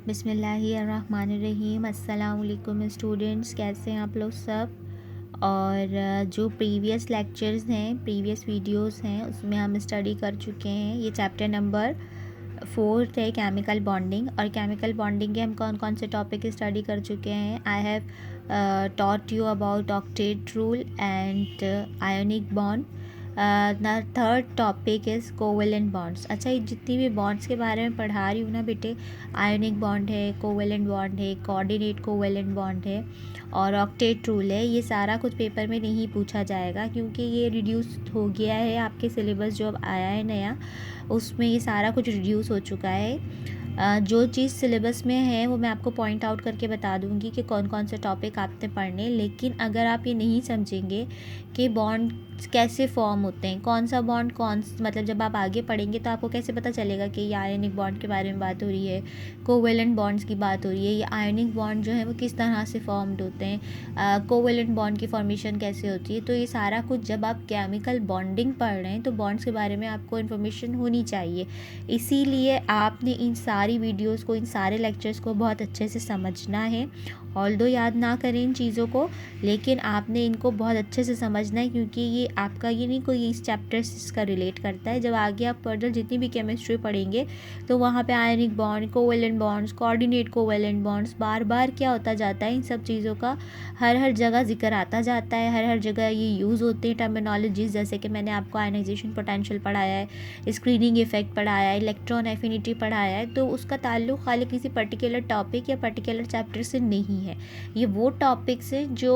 बिस्मिल्लाहिर्रहमानिर्रहीम। अस्सलाम वालेकुम स्टूडेंट्स, कैसे हैं आप लोग सब। और जो प्रीवियस लेक्चर्स हैं, प्रीवियस वीडियोस हैं, उसमें हम स्टडी कर चुके हैं। ये चैप्टर नंबर 4 है, केमिकल बॉन्डिंग। और केमिकल बॉन्डिंग के हम कौन कौन से टॉपिक स्टडी कर चुके हैं। I have taught you about octet rule and ionic bond. The third topic is covalent bonds. अच्छा, ये जितनी भी बॉन्ड्स के बारे में पढ़ा रही हूँ ना बेटे, आयोनिक बॉन्ड है, कोवेलेंट बॉन्ड है, कोऑर्डिनेट कोवेलेंट बॉन्ड है और ऑक्टेट रूल है, ये सारा कुछ पेपर में नहीं पूछा जाएगा क्योंकि ये रिड्यूस हो गया है। आपके सिलेबस जो अब आया है नया, उसमें ये सारा कुछ रिड्यूस हो चुका है। जो चीज़ सिलेबस में है वो मैं आपको पॉइंट आउट करके बता दूंगी कि कौन कौन से टॉपिक आपने पढ़ने। लेकिन अगर आप ये नहीं समझेंगे कि बॉन्ड कैसे फॉर्म होते हैं, कौन सा बॉन्ड मतलब जब आप आगे पढ़ेंगे तो आपको कैसे पता चलेगा कि ये आयनिक बॉन्ड के बारे में बात हो रही है, कोवेलेंट बॉन्ड्स की बात हो रही है, ये आयनिक बॉन्ड जो है वो किस तरह से फॉर्म्ड होते हैं, कोवेलेंट बॉन्ड की फॉर्मेशन कैसे होती है। तो ये सारा कुछ जब आप केमिकल बॉन्डिंग पढ़ रहे हैं तो बॉन्ड्स के बारे में आपको इन्फॉर्मेशन होनी चाहिए। इसीलिए आपने इन सारी वीडियोस को, इन सारे लेक्चर्स को बहुत अच्छे से समझना है। ऑल्दो याद ना करें इन चीज़ों को, लेकिन आपने इनको बहुत अच्छे से समझना है क्योंकि ये आपका ये नहीं कोई इस चैप्टर से इसका रिलेट करता है। जब आगे आप फर्दर जितनी भी केमिस्ट्री पढ़ेंगे तो वहाँ पे ionic bond, covalent bonds, coordinate covalent bonds, बार बार क्या होता जाता है, इन सब चीज़ों का हर जगह जिक्र आता जाता है। हर जगह ये यूज़ होते हैं टर्मिनोलॉजीज, जैसे कि मैंने आपको आयनाइजेशन पोटेंशियल पढ़ाया है, स्क्रीनिंग इफेक्ट पढ़ाया है, इलेक्ट्रॉन एफिनिटी पढ़ाया है। तो उसका ताल्लुक़ खाली किसी पर्टिकुलर टॉपिक या पर्टिकुलर चैप्टर से नहीं है। ये वो टॉपिक्स हैं जो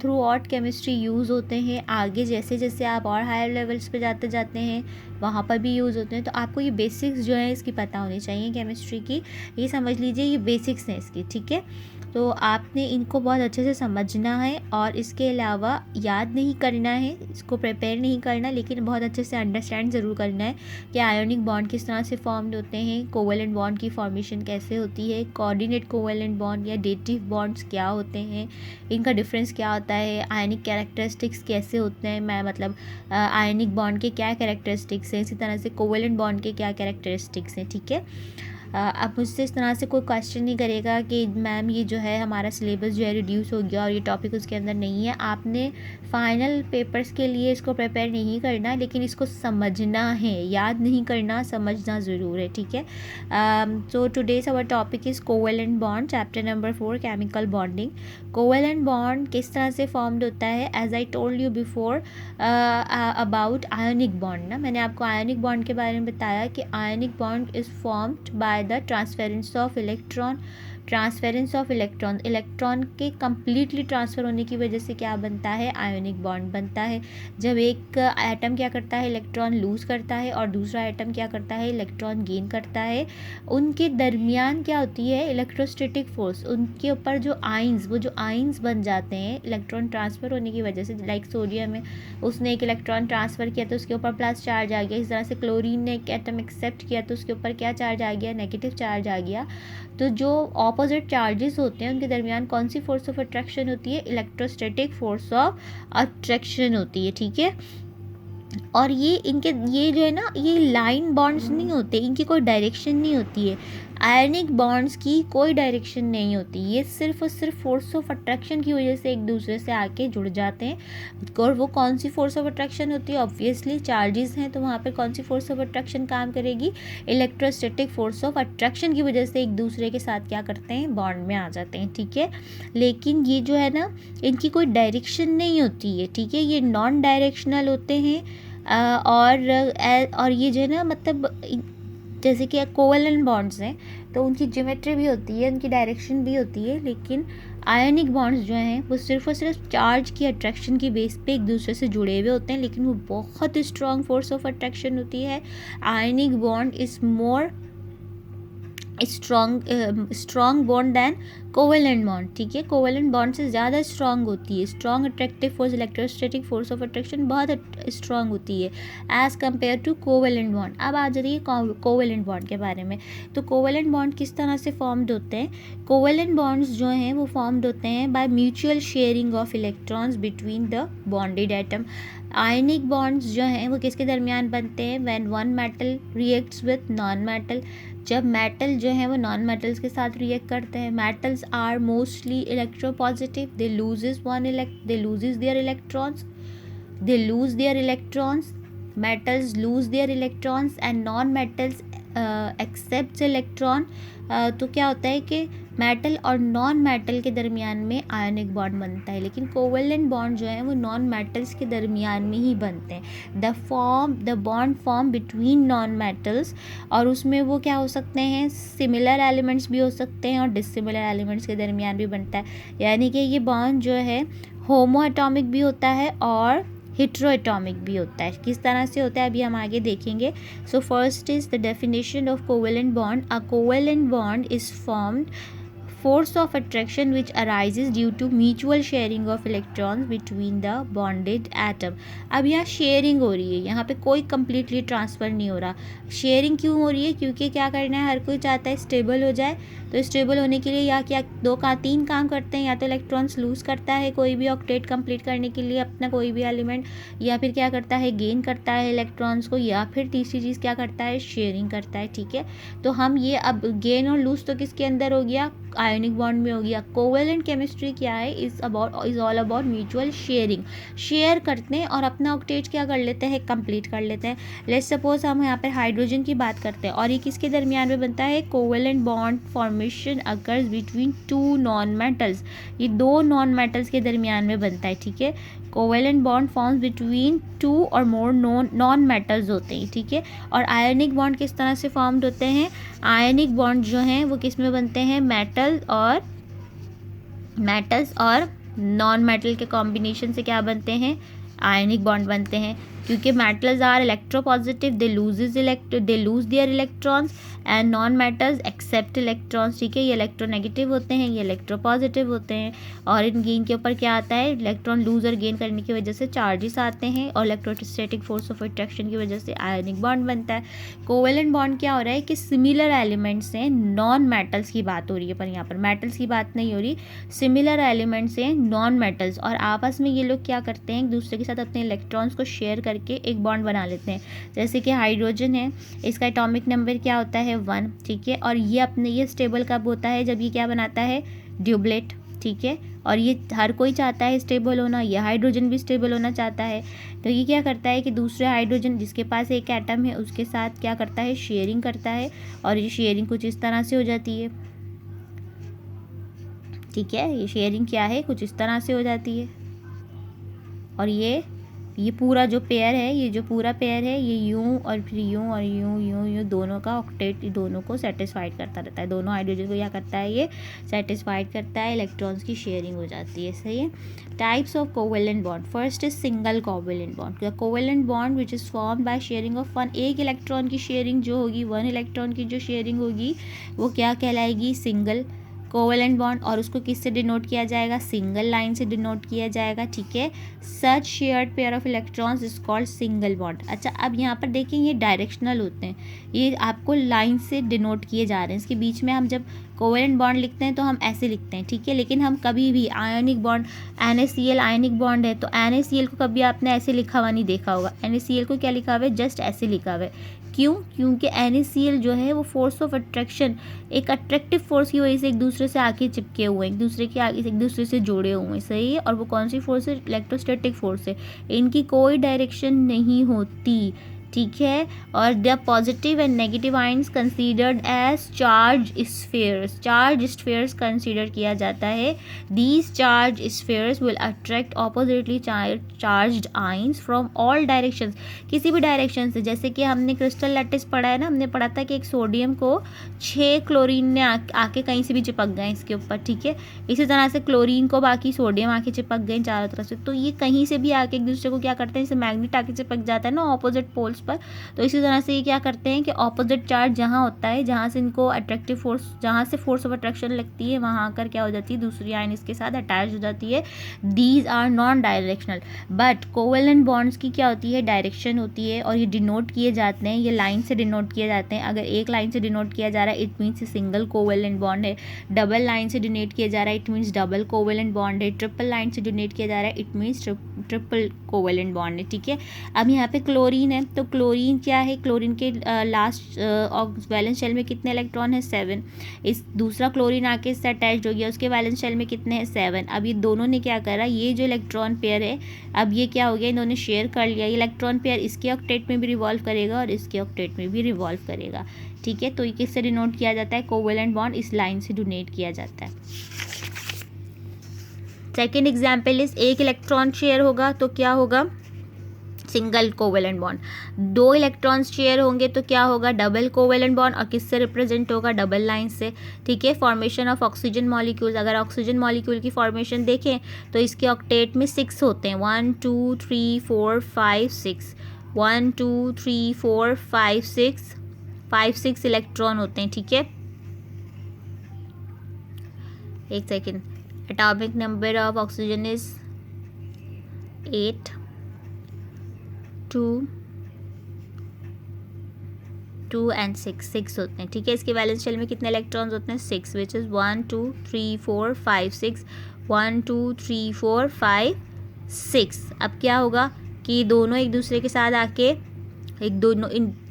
थ्रू आउट केमिस्ट्री यूज़ होते हैं। आगे जैसे जैसे आप और हायर लेवल्स पे जाते हैं वहाँ पर भी यूज़ होते हैं। तो आपको ये बेसिक्स जो है इसकी पता होनी चाहिए केमिस्ट्री की। ये समझ लीजिए ये बेसिक्स हैं इसकी, ठीक है। तो आपने इनको बहुत अच्छे से समझना है और इसके अलावा याद नहीं करना है, इसको प्रिपेयर नहीं करना, लेकिन बहुत अच्छे से अंडरस्टैंड ज़रूर करना है कि आयोनिक बॉन्ड किस तरह से फॉर्म्ड होते हैं, कोवेलेंट बॉन्ड की फॉर्मेशन कैसे होती है, कोऑर्डिनेट कोवेलेंट बॉन्ड या डेटिव बॉन्ड्स क्या होते हैं, इनका डिफरेंस क्या होता है, आयनिक कैरेक्टरिस्टिक्स कैसे होते हैं, मैं मतलब आयनिक बॉन्ड के क्या कैरेक्टरिस्टिक्स हैं, इसी तरह से कोवेलेंट बॉन्ड के क्या कैरेक्टरिस्टिक्स हैं, ठीक है। अब मुझसे इस तरह से कोई क्वेश्चन नहीं करेगा कि मैम ये जो है हमारा सिलेबस जो है रिड्यूस हो गया और ये टॉपिक उसके अंदर नहीं है। आपने फाइनल पेपर्स के लिए इसको प्रिपेयर नहीं करना, लेकिन इसको समझना है, याद नहीं करना, समझना ज़रूर है, ठीक है। So today's our topic is covalent bond, chapter number 4, chemical bonding. Covalent bond किस तरह से फॉर्म्ड होता है, as I told you before about ionic bond ना, मैंने आपको आयोनिक बॉन्ड के बारे में बताया कि ionic bond is formed by the transference of electron. Electron के कम्प्लीटली ट्रांसफ़र होने की वजह से क्या बनता है, आयोनिक बॉन्ड बनता है। जब एक एटम क्या करता है, इलेक्ट्रॉन लूज़ करता है और दूसरा एटम क्या करता है, इलेक्ट्रॉन गेन करता है, उनके दरमियान क्या होती है, इलेक्ट्रोस्टैटिक फोर्स, उनके ऊपर जो आइंस, वो जो आइंस बन जाते हैं इलेक्ट्रॉन ट्रांसफ़र होने की वजह से। लाइक सोडियम में उसने एक इलेक्ट्रॉन ट्रांसफ़र किया तो उसके ऊपर प्लस चार्ज आ गया। इस तरह से क्लोरीन ने एक एटम एक्सेप्ट किया तो उसके ऊपर क्या चार्ज आ गया, नेगेटिव चार्ज आ गया। तो जो ऑपोजिट चार्जेस होते हैं उनके दरमियान कौन सी फोर्स ऑफ अट्रैक्शन होती है, इलेक्ट्रोस्टैटिक फोर्स ऑफ अट्रैक्शन होती है, ठीक है। और ये जो है ना, ये लाइन बॉन्ड्स नहीं होते, इनकी कोई डायरेक्शन नहीं होती है। आयनिक बॉन्ड्स की कोई डायरेक्शन नहीं होती, ये सिर्फ और सिर्फ फोर्स ऑफ अट्रैक्शन की वजह से एक दूसरे से आके जुड़ जाते हैं। और वो कौन सी फोर्स ऑफ अट्रैक्शन होती है, ऑब्वियसली चार्जेस हैं तो वहाँ पर कौन सी फोर्स ऑफ अट्रैक्शन काम करेगी, इलेक्ट्रोस्टैटिक फोर्स ऑफ अट्रैक्शन की वजह से एक दूसरे के साथ क्या करते हैं, बॉन्ड में आ जाते हैं, ठीक है। लेकिन ये जो है ना, इनकी कोई डायरेक्शन नहीं होती है, ठीक है, ये नॉन डायरेक्शनल होते हैं। और ये जो है ना, मतलब जैसे कि कोवेलेंट बॉन्ड्स हैं तो उनकी ज्योमेट्री भी होती है, उनकी डायरेक्शन भी होती है। लेकिन आयनिक बॉन्ड्स जो हैं वो सिर्फ और सिर्फ चार्ज की अट्रैक्शन की बेस पे एक दूसरे से जुड़े हुए होते हैं, लेकिन वो बहुत स्ट्रॉन्ग फोर्स ऑफ अट्रैक्शन होती है। Ionic bond is more strong bond than covalent bond, ठीक है। कोवेलेंट बॉन्ड से ज़्यादा स्ट्रॉन्ग होती है, strong attractive force, electrostatic force of attraction बहुत स्ट्रॉन्ग होती है as compare to covalent bond. अब आ जाती है कोवेलेंट बॉन्ड के बारे में। तो कोवेलेंट बॉन्ड किस तरह से फॉर्म्ड होते हैं, कोवेलेंट बॉन्ड्स जो हैं वो फॉर्म्ड होते हैं by mutual sharing of electrons between the bonded atom. Ionic bonds जो हैं वो किसके दरमियान बनते हैं, when one metal reacts with non metal. जब मेटल जो है वो नॉन मेटल्स के साथ रिएक्ट करते हैं, metals are mostly electropositive, they loses their electrons, metals lose their electrons and non metals accepts electron. तो क्या होता है कि मेटल और नॉन मेटल के दरमियान में आयनिक बॉन्ड बनता है, लेकिन कोवेलेंट बॉन्ड जो है वो नॉन मेटल्स के दरमियान में ही बनते हैं. The bond form between non metals, और उसमें वो क्या हो सकते हैं, सिमिलर एलिमेंट्स भी हो सकते हैं और डिसिमिलर एलिमेंट्स के दरमियान भी बनता है. यानी कि ये बॉन्ड जो है होमो एटॉमिक भी होता है और हेट्रोएटॉमिक भी होता है. किस तरह से होता है अभी हम आगे देखेंगे. So first is the definition of covalent bond. A covalent bond is formed force of attraction which arises due to mutual sharing of electrons between the bonded atom. अब यहाँ शेयरिंग हो रही है, यहाँ पे कोई कम्प्लीटली ट्रांसफ़र नहीं हो रहा. शेयरिंग क्यों हो रही है, क्योंकि क्या करना है, हर कोई चाहता है स्टेबल हो जाए. तो स्टेबल होने के लिए या क्या तीन काम करते हैं, या तो इलेक्ट्रॉन्स लूज़ करता है कोई भी ऑक्टेट कंप्लीट करने के लिए अपना कोई भी एलिमेंट, या फिर क्या करता है गेन करता है इलेक्ट्रॉन्स को, या फिर तीसरी चीज़ क्या करता है, शेयरिंग करता है. ठीक है, तो हम ये अब गेन और लूज़ तो किसके अंदर हो गया, आयोनिक बॉन्ड में हो गया. कोवेलेंट केमिस्ट्री क्या है, is all about mutual sharing. Share करते हैं और अपना ऑक्टेट क्या कर लेते हैं, कंप्लीट कर लेते हैं. लेट्स सपोज हम यहाँ पर हाइड्रोजन की बात करते हैं और ये किसके दरमियान में बनता है, covalent bond formation occurs between two non metals. ये दो नॉन मेटल्स के दरमियान में बनता है. ठीक है, covalent bond forms between two और मोर नॉन मेटल्स होते हैं. ठीक है, और आयनिक बॉन्ड किस तरह से फॉर्म्ड होते हैं, आयनिक बॉन्ड जो हैं वो किस में बनते हैं, मेटल्स और नॉन मेटल के कॉम्बिनेशन से क्या बनते हैं, आयनिक बॉन्ड बनते हैं. क्योंकि metals are electropositive, they lose their electrons and non metals accept electrons. ठीक है, ये इलेक्ट्रोनेगेटिव होते हैं, ये इलेक्ट्रोपॉजिटिव होते हैं. और इनके ऊपर क्या आता है, इलेक्ट्रॉन लूज और गेन करने की वजह से चार्जेस आते हैं और इलेक्ट्रोस्टैटिक फोर्स ऑफ अट्रैक्शन की वजह से आयनिक बॉन्ड बनता है. कोवेलेंट बॉन्ड क्या हो रहा है कि सिमिलर एलिमेंट्स हैं, नॉन मेटल्स की बात हो रही है, पर यहाँ पर मेटल्स की बात नहीं हो रही, सिमिलर एलिमेंट्स हैं नॉन मेटल्स, और आपस में ये लोग क्या करते हैं, एक दूसरे के साथ अपने इलेक्ट्रॉन्स को शेयर करके एक बॉन्ड बना लेते हैं. जैसे कि हाइड्रोजन है, इसका एटॉमिक नंबर क्या होता है 1. ठीक है, और ये स्टेबल कब होता है, जब ये क्या बनाता है, ड्यूबलेट. ठीक है, और ये हर कोई चाहता है स्टेबल होना, ये हाइड्रोजन भी स्टेबल होना चाहता है. तो ये क्या करता है कि दूसरे हाइड्रोजन जिसके पास एक एटम है उसके साथ क्या करता है, शेयरिंग करता है, और ये शेयरिंग कुछ इस तरह से हो जाती है. ठीक है, ये शेयरिंग क्या है, कुछ इस तरह से हो जाती है. और ये पूरा जो पेयर है, ये जो पूरा पेयर है, ये यूं और फिर यूं और यूं दोनों का ऑक्टेट दोनों को सेटिस्फाइड करता रहता है. दोनों हाइड्रोजन को क्या करता है, ये सेटिस्फाइड करता है, इलेक्ट्रॉन्स की शेयरिंग हो जाती है. सही है. Types of covalent bond. First is single covalent bond. The covalent bond which is form by sharing of one. एक इलेक्ट्रॉन की शेयरिंग जो होगी, वन इलेक्ट्रॉन की जो शेयरिंग होगी वो क्या कहलाएगी, सिंगल कोवेलेंट बॉन्ड. और उसको किससे डिनोट किया जाएगा, सिंगल लाइन से डिनोट किया जाएगा. ठीक है, such shared pair of electrons is called single bond. अच्छा, अब यहाँ पर देखें ये डायरेक्शनल होते हैं, ये आपको लाइन से डिनोट किए जा रहे हैं. इसके बीच में हम जब कोवेलेंट बॉन्ड लिखते हैं तो हम ऐसे लिखते हैं. ठीक है, लेकिन हम कभी भी ionic bond, NaCl ionic bond है, तो NaCl को कभी आपने ऐसे लिखा हुआ नहीं देखा होगा. NaCl को क्या लिखा हुआ है, जस्ट ऐसे लिखा हुआ है. क्यों, क्योंकि NaCl जो है वो फोर्स ऑफ अट्रैक्शन, एक अट्रैक्टिव फोर्स की वजह से एक दूसरे से आके चिपके हुए हैं, एक दूसरे से जोड़े हुए हैं. सही है, और वो कौन सी फोर्स है, इलेक्ट्रोस्टैटिक फोर्स है. इनकी कोई डायरेक्शन नहीं होती. ठीक है, और the positive and negative ions considered as charge spheres considered किया जाता है. These charge spheres will attract oppositely charged ions from all directions. किसी भी डायरेक्शन से, जैसे कि हमने क्रिस्टल लैटिस पढ़ा है ना, हमने पढ़ा था कि एक सोडियम को 6 क्लोरीन ने आके कहीं से भी चिपक गए इसके ऊपर. ठीक है, इसी तरह से क्लोरीन को बाकी सोडियम आके चिपक गए चारों तरफ से. तो ये कहीं से भी आके एक दूसरे को क्या करते हैं, जैसे मैग्नेट आके चिपक जाता है ना ऑपोजिट पोल्स पर, तो इसी तरह से ये क्या करते हैं कि ऑपोजिट चार्ज जहाँ होता है, जहाँ से इनको अट्रैक्टिव फोर्स, जहाँ से फोर्स ऑफ अट्रैक्शन लगती है, वहाँ आकर क्या हो जाती है, दूसरी आयन इसके साथ अटैच हो जाती है. These are non directional. But covalent bonds की क्या होती है, डायरेक्शन होती है, और ये डिनोट किए जाते हैं, ये लाइन से डिनोट किए जाते हैं. अगर एक लाइन से डिनोट किया जा रहा है it means single covalent bond है. डबल लाइन से डिनोट किया जा रहा है it means double covalent bond है. ट्रिपल लाइन से डिनोट किया जा रहा है it means triple covalent bond है. ठीक है, अब यहाँ पे क्लोरीन है, तो क्लोरीन क्या है, क्लोरीन के लास्ट वैलेंस शेल में कितने इलेक्ट्रॉन है 7। इस दूसरा क्लोरीन आके इससे अटैच्ड हो गया, उसके वैलेंस शेल में कितने हैं 7। अब ये दोनों ने क्या करा, ये जो इलेक्ट्रॉन पेयर है अब ये क्या हो गया, इन्होंने शेयर कर लिया। इलेक्ट्रॉन पेयर इसके ऑक्टेट में भी रिवॉल्व करेगा और इसके ऑक्टेट में भी रिवॉल्व करेगा, ठीक है। तो ये किससे डिनोट किया जाता है, कोवेलेंट बॉन्ड इस लाइन से डोनेट किया जाता है। सेकेंड एग्जाम्पल इज एक इलेक्ट्रॉन शेयर होगा तो क्या होगा, सिंगल कोवेलेंट बॉन्ड। दो इलेक्ट्रॉन्स शेयर होंगे तो क्या होगा, डबल कोवेलेंट बॉन्ड, और किससे रिप्रेजेंट होगा, डबल लाइन से, ठीक है। फॉर्मेशन ऑफ ऑक्सीजन मॉलिक्यूल्स, अगर ऑक्सीजन मॉलिक्यूल की फॉर्मेशन देखें तो इसके ऑक्टेट में 6 होते हैं, 1 2 3 4 5 6, 1 2 3 4 5 6 इलेक्ट्रॉन होते हैं, ठीक है। एक second, atomic number of oxygen is 8, 2 and 6 होते हैं, ठीक है। इसके वैलेंस शेल में कितने इलेक्ट्रॉन्स होते हैं 6, विच इज़ 1 2 3 4 5 6, 1 2 3 4 5 6। अब क्या होगा कि दोनों एक दूसरे के साथ आके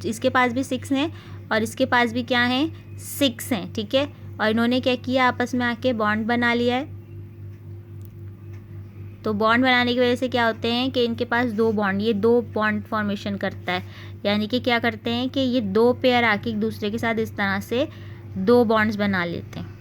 इसके पास भी 6 हैं और इसके पास भी क्या हैं 6 हैं, ठीक है। और इन्होंने क्या किया, आपस में आके बॉन्ड बना लिया है। तो बॉन्ड बनाने की वजह से क्या होते हैं कि इनके पास ये दो बॉन्ड फॉर्मेशन करता है, यानी कि क्या करते हैं कि ये दो पेयर आके एक दूसरे के साथ इस तरह से दो बॉन्ड्स बना लेते हैं,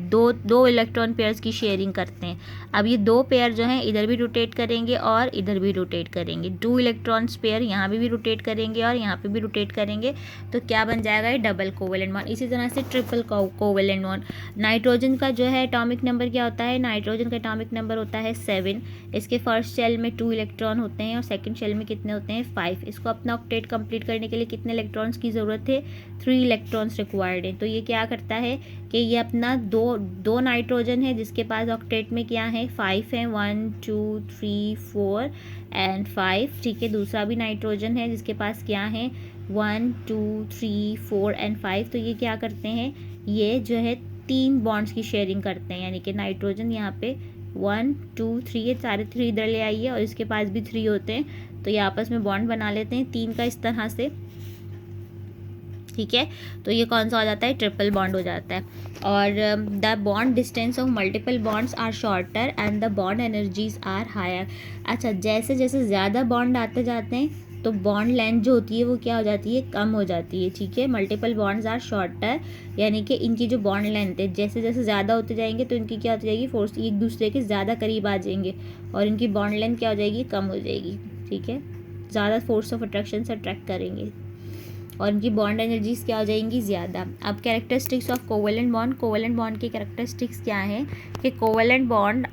दो इलेक्ट्रॉन पेयर्स की शेयरिंग करते हैं। अब ये दो पेयर जो हैं इधर भी रोटेट करेंगे और इधर भी रोटेट करेंगे, 2 इलेक्ट्रॉन्स पेयर यहाँ भी रोटेट करेंगे और यहाँ पे भी रोटेट करेंगे। तो क्या बन जाएगा, ये डबल कोवेलेंट बॉन्ड। इसी तरह से ट्रिपल कोवेलेंट बॉन्ड। नाइट्रोजन का जो है एटॉमिक नंबर क्या होता है, नाइट्रोजन का एटॉमिक नंबर होता है 7। इसके फर्स्ट शेल में 2 इलेक्ट्रॉन होते हैं और सेकेंड शेल में कितने होते हैं 5। इसको अपना ऑक्टेट कंप्लीट करने के लिए कितने इलेक्ट्रॉन्स की ज़रूरत है, 3 इलेक्ट्रॉन्स रिक्वायर्ड है। तो ये क्या करता है कि ये अपना दो नाइट्रोजन है जिसके पास ऑक्टेट में क्या है 5 है, 1 2 3 4 एंड 5, ठीक है। दूसरा भी नाइट्रोजन है जिसके पास क्या है 1 2 3 4 एंड 5। तो ये क्या करते हैं, ये जो है 3 बॉन्ड्स की शेयरिंग करते हैं, यानी कि नाइट्रोजन यहाँ पे 1 2 3, ये सारे 3 इधर ले आइए और इसके पास भी 3 होते हैं। तो ये आपस में बॉन्ड बना लेते हैं 3 का इस तरह से, ठीक है। तो ये कौन सा हो जाता है, ट्रिपल बॉन्ड हो जाता है। और the bond distance of multiple bonds are shorter and the bond energies are higher. अच्छा, जैसे जैसे ज़्यादा बॉन्ड आते जाते हैं तो बॉन्ड लेंथ जो होती है वो क्या हो जाती है, कम हो जाती है, ठीक है। मल्टीपल बॉन्ड्स आर शॉर्टर, यानी कि इनकी जो बॉन्ड लेंथ है जैसे जैसे ज़्यादा होते जाएंगे तो इनकी क्या होती जाएगी, फोर्स एक दूसरे के ज़्यादा करीब आ जाएंगे और इनकी बॉन्ड लेंथ क्या हो जाएगी, कम हो जाएगी, ठीक है। ज़्यादा फोर्स ऑफ अट्रैक्शन से अट्रैक्ट करेंगे और इनकी बॉन्ड एनर्जीज क्या हो जाएंगी, ज़्यादा। अब characteristics of covalent bond. Covalent bond की कैरेक्टरिस्टिक्स क्या है कि कोवेलेंट बॉन्ड